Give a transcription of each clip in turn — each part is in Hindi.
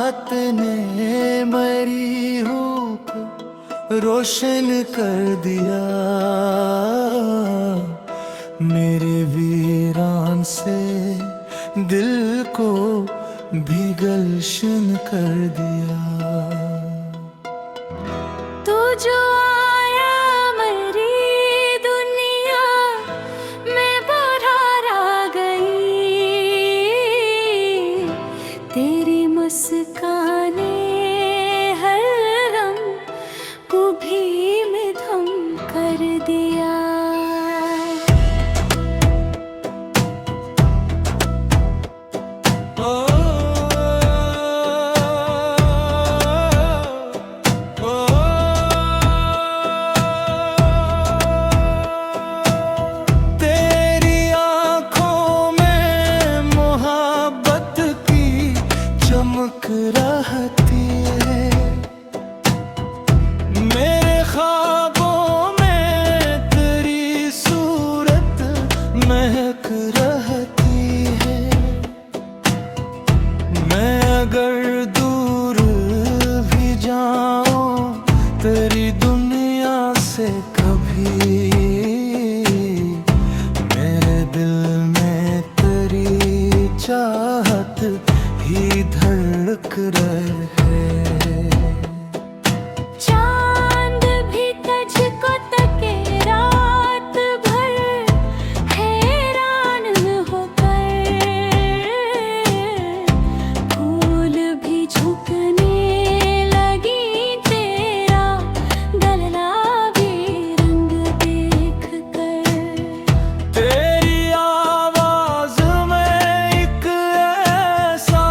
चाहत ने मरी हूँ रोशन कर दिया, मेरे वीरान से दिल को भी गुलशन कर दिया। तू जो आया मेरी दुनिया में बाहर आ गई, तेरी मुस्काने हर गम को भी मिधम कर दिया। चमक रहती है मेरे ख्वाबों में, तेरी सूरत महक रहती है। मैं अगर दूर भी जाऊं तेरी दुनिया से कभी, मेरे दिल में तेरी चाहत ही धड़क रहे। चांद भी तुझको तके रात भर हैरान होकर, फूल भी झुकने लगी तेरा गललाबी रंग देख कर। तेरी आवाज में एक ऐसा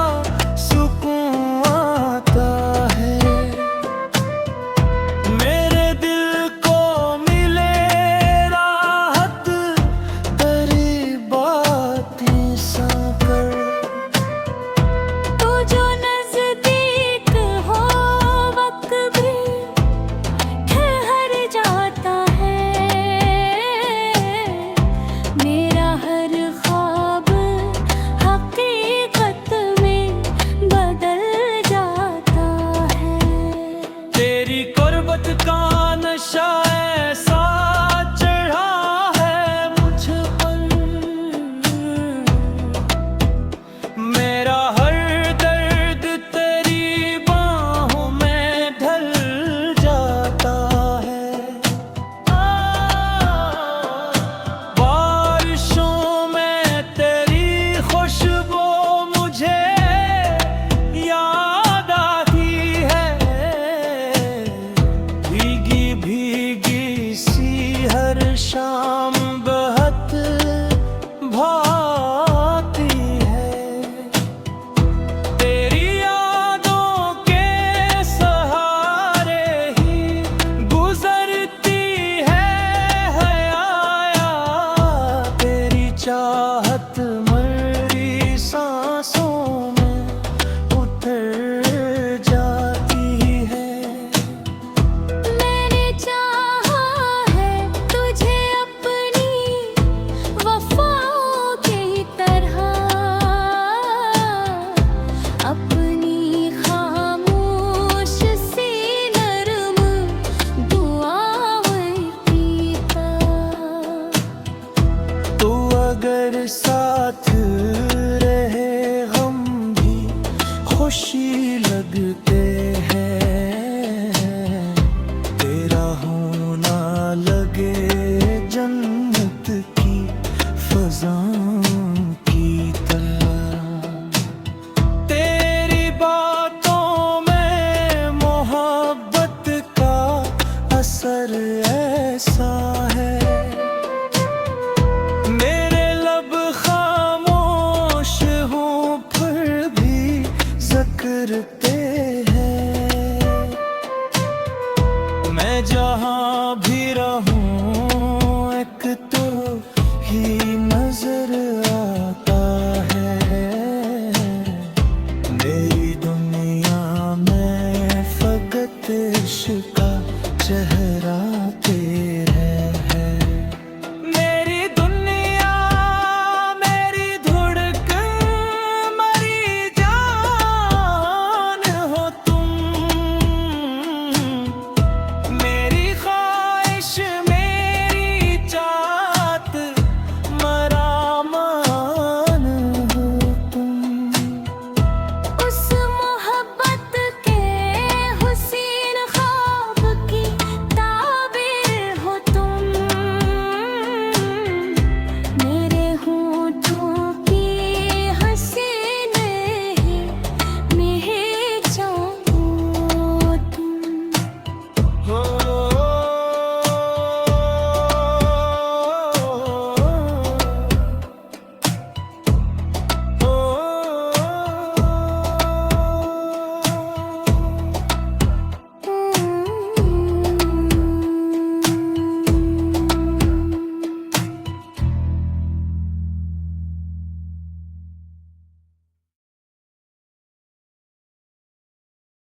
सुकून आता है, मेरे दिल को मिले राहत तेरी बातें सुनकर। तू जो नजदीक हो वक्त भी ठहर जाता है, मेरा हर ख्वाब हकीकत में बदल जाता है। तेरी कुर्बत का नशा ऐसा चढ़ा है मुझ पर, मेरा हर दर्द तेरी बाहों में ढल जाता है। बारिशों में तेरी खुशबू मुझे याद आती है, भीगी भीगी सी हर शाम बहत भाती है। तेरी यादों के सहारे ही गुजरती है हयाया, तेरी चाहत मरी सांसों में उतर जाती है। मैंने चाहा है तुझे अपनी वफाओं की तरह, अपनी खामोश सी नरम दुआओं की तरह। तू अगर साथ रहे हम भी खुशी लगते हैं, तेरा होना लगे जन्नत की फज़ाओं की तरह। तेरी बातों में मोहब्बत का असर ऐसा है, मेरे लब खामोश हूँ फिर भी ज़िक्रते हैं। मैं जहाँ भी रहूँ एक तो ही नजर आता है, मेरी दुनिया में फकत इश्क का चेहरा